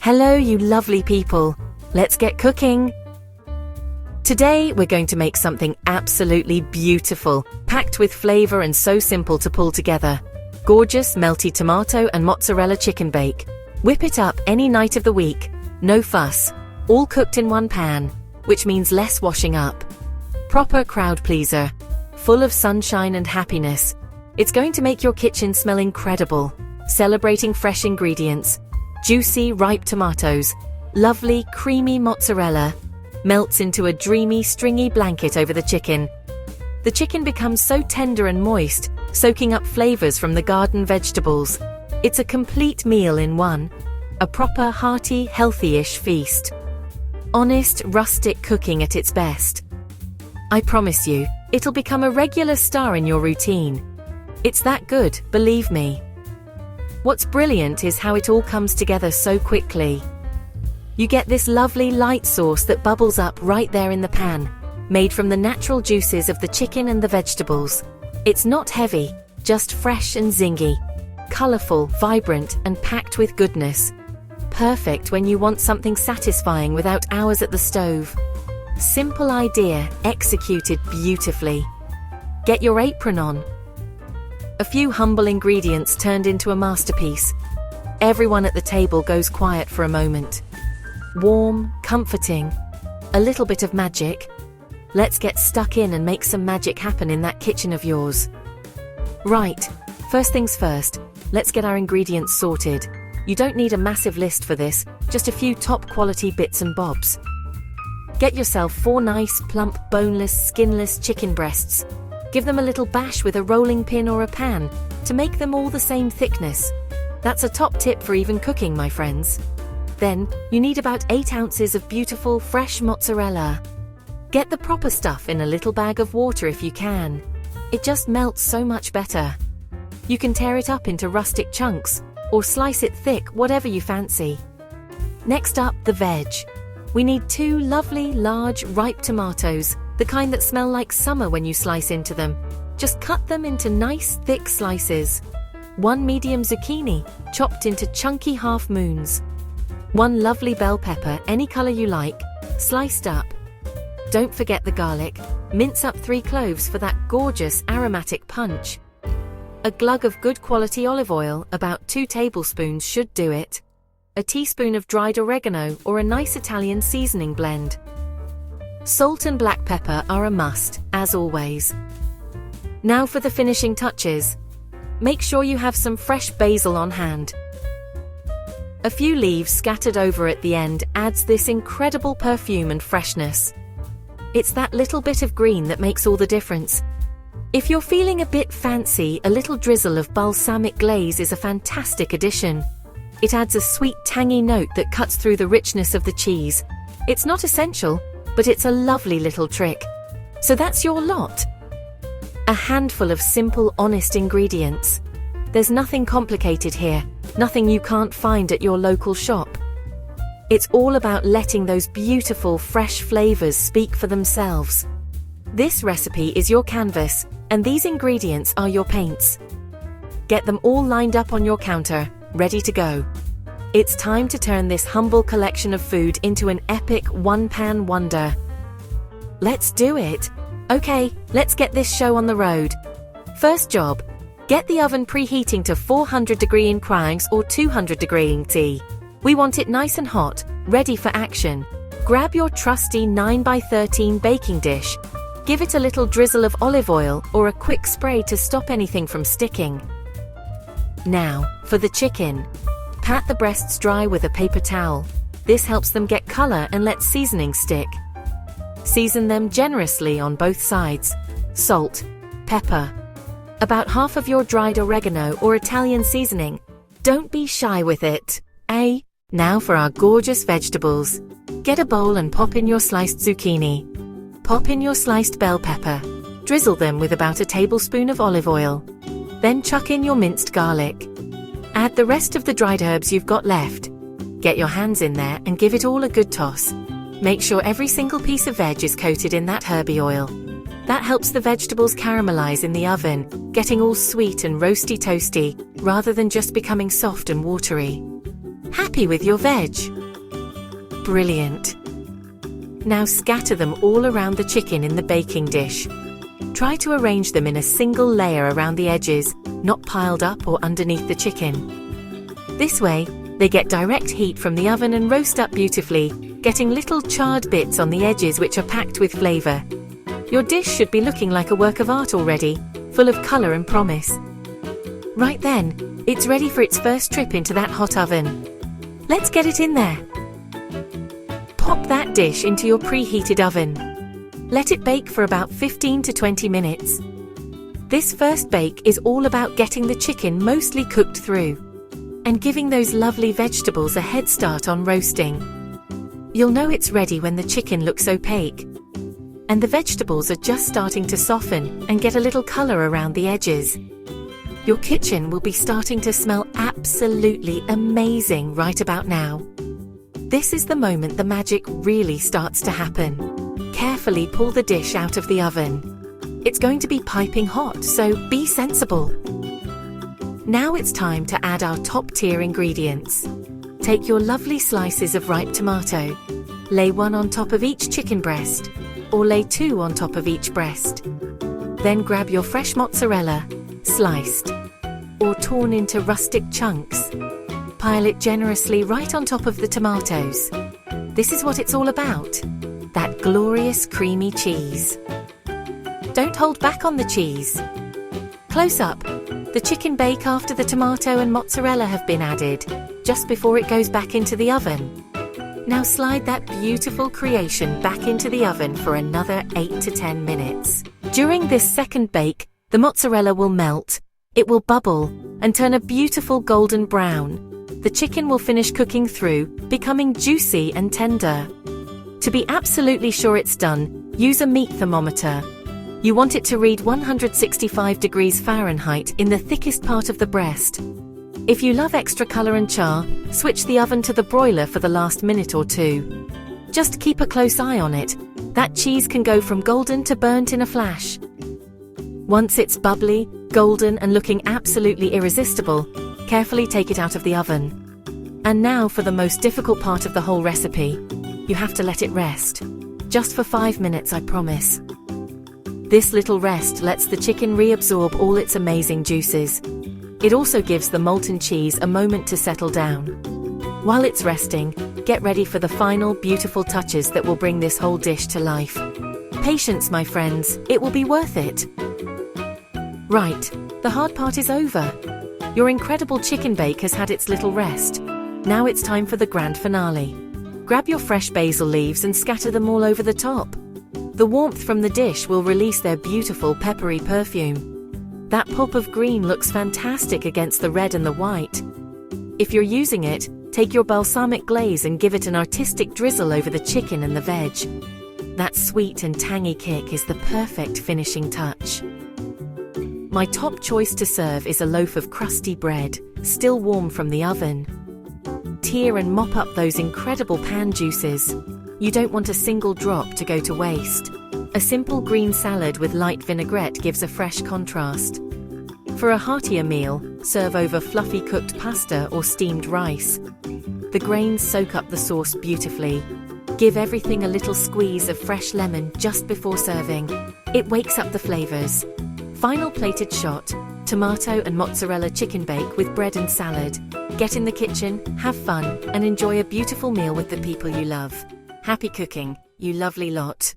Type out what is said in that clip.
Hello, you lovely people. Let's get cooking. Today, we're going to make something absolutely beautiful, packed with flavor and so simple to pull together. Gorgeous melty tomato and mozzarella chicken bake. Whip it up any night of the week. No fuss. All cooked in one pan, which means less washing up. Proper crowd pleaser. Full of sunshine and happiness. It's going to make your kitchen smell incredible. Celebrating fresh ingredients. Juicy, ripe tomatoes. Lovely, creamy mozzarella. Melts into a dreamy, stringy blanket over the chicken. The chicken becomes so tender and moist, soaking up flavors from the garden vegetables. It's a complete meal in one. A proper, hearty, healthy-ish feast. Honest, rustic cooking at its best. I promise you, it'll become a regular star in your routine. It's that good, believe me. What's brilliant is how it all comes together so quickly. You get this lovely light sauce that bubbles up right there in the pan, made from the natural juices of the chicken and the vegetables. It's not heavy, just fresh and zingy. Colorful, vibrant, and packed with goodness. Perfect when you want something satisfying without hours at the stove. Simple idea, executed beautifully. Get your apron on. A few humble ingredients turned into a masterpiece. Everyone at the table goes quiet for a moment. Warm, comforting, a little bit of magic. Let's get stuck in and make some magic happen in that kitchen of yours. Right, first things first, let's get our ingredients sorted. You don't need a massive list for this, just a few top quality bits and bobs. Get yourself 4 nice, plump, boneless, skinless chicken breasts. Give them a little bash with a rolling pin or a pan to make them all the same thickness. That's a top tip for even cooking, my friends. Then, you need about 8 ounces of beautiful, fresh mozzarella. Get the proper stuff in a little bag of water if you can. It just melts so much better. You can tear it up into rustic chunks, or slice it thick, whatever you fancy. Next up, the veg. We need 2 lovely, large, ripe tomatoes, the kind that smell like summer when you slice into them. Just cut them into nice, thick slices. 1 medium zucchini, chopped into chunky half moons. 1 lovely bell pepper, any color you like, sliced up. Don't forget the garlic. Mince up 3 cloves for that gorgeous aromatic punch. A glug of good quality olive oil, about 2 tablespoons should do it. A teaspoon of dried oregano or a nice Italian seasoning blend. Salt and black pepper are a must, as always. Now for the finishing touches. Make sure you have some fresh basil on hand. A few leaves scattered over at the end adds this incredible perfume and freshness. It's that little bit of green that makes all the difference. If you're feeling a bit fancy, a little drizzle of balsamic glaze is a fantastic addition. It adds a sweet, tangy note that cuts through the richness of the cheese. It's not essential, but it's a lovely little trick. So that's your lot. A handful of simple, honest ingredients. There's nothing complicated here, nothing you can't find at your local shop. It's all about letting those beautiful, fresh flavors speak for themselves. This recipe is your canvas, and these ingredients are your paints. Get them all lined up on your counter, ready to go. It's time to turn this humble collection of food into an epic one-pan wonder. Let's do it! Okay, let's get this show on the road. First job, get the oven preheating to 400-degree inclines or 200-degree T. We want it nice and hot, ready for action. Grab your trusty 9x13 baking dish. Give it a little drizzle of olive oil or a quick spray to stop anything from sticking. Now, for the chicken. Pat the breasts dry with a paper towel. This helps them get color and let seasoning stick. Season them generously on both sides. Salt, pepper, about half of your dried oregano or Italian seasoning. Don't be shy with it, eh? Now for our gorgeous vegetables. Get a bowl and pop in your sliced zucchini. Pop in your sliced bell pepper. Drizzle them with about a tablespoon of olive oil. Then chuck in your minced garlic. Add the rest of the dried herbs you've got left. Get your hands in there and give it all a good toss. Make sure every single piece of veg is coated in that herby oil. That helps the vegetables caramelize in the oven, getting all sweet and roasty toasty, rather than just becoming soft and watery. Happy with your veg? Brilliant. Now scatter them all around the chicken in the baking dish. Try to arrange them in a single layer around the edges, not piled up or underneath the chicken. This way, they get direct heat from the oven and roast up beautifully, getting little charred bits on the edges which are packed with flavor. Your dish should be looking like a work of art already, full of color and promise. Right then, it's ready for its first trip into that hot oven. Let's get it in there. Pop that dish into your preheated oven. Let it bake for about 15 to 20 minutes. This first bake is all about getting the chicken mostly cooked through and giving those lovely vegetables a head start on roasting. You'll know it's ready when the chicken looks opaque and the vegetables are just starting to soften and get a little color around the edges. Your kitchen will be starting to smell absolutely amazing right about now. This is the moment the magic really starts to happen. Carefully pull the dish out of the oven. It's going to be piping hot, so be sensible. Now it's time to add our top-tier ingredients. Take your lovely slices of ripe tomato. Lay one on top of each chicken breast, or lay two on top of each breast. Then grab your fresh mozzarella, sliced or torn into rustic chunks. Pile it generously right on top of the tomatoes. This is what it's all about, that glorious creamy cheese. Don't hold back on the cheese. Close up, the chicken bake after the tomato and mozzarella have been added, just before it goes back into the oven. Now slide that beautiful creation back into the oven for another 8 to 10 minutes. During this second bake, the mozzarella will melt, it will bubble, and turn a beautiful golden brown. The chicken will finish cooking through, becoming juicy and tender. To be absolutely sure it's done, use a meat thermometer. You want it to read 165 degrees Fahrenheit in the thickest part of the breast. If you love extra color and char, switch the oven to the broiler for the last minute or two. Just keep a close eye on it. That cheese can go from golden to burnt in a flash. Once it's bubbly, golden and looking absolutely irresistible, carefully take it out of the oven. And now for the most difficult part of the whole recipe. You have to let it rest. Just for 5 minutes, I promise. This little rest lets the chicken reabsorb all its amazing juices. It also gives the molten cheese a moment to settle down. While it's resting, get ready for the final beautiful touches that will bring this whole dish to life. Patience, my friends, it will be worth it. Right, the hard part is over. Your incredible chicken bake has had its little rest. Now it's time for the grand finale. Grab your fresh basil leaves and scatter them all over the top. The warmth from the dish will release their beautiful peppery perfume. That pop of green looks fantastic against the red and the white. If you're using it, take your balsamic glaze and give it an artistic drizzle over the chicken and the veg. That sweet and tangy kick is the perfect finishing touch. My top choice to serve is a loaf of crusty bread, still warm from the oven. Tear and mop up those incredible pan juices. You don't want a single drop to go to waste. A simple green salad with light vinaigrette gives a fresh contrast. For a heartier meal, serve over fluffy cooked pasta or steamed rice. The grains soak up the sauce beautifully. Give everything a little squeeze of fresh lemon just before serving. It wakes up the flavors. Final plated shot, tomato and mozzarella chicken bake with bread and salad. Get in the kitchen, have fun, and enjoy a beautiful meal with the people you love. Happy cooking, you lovely lot.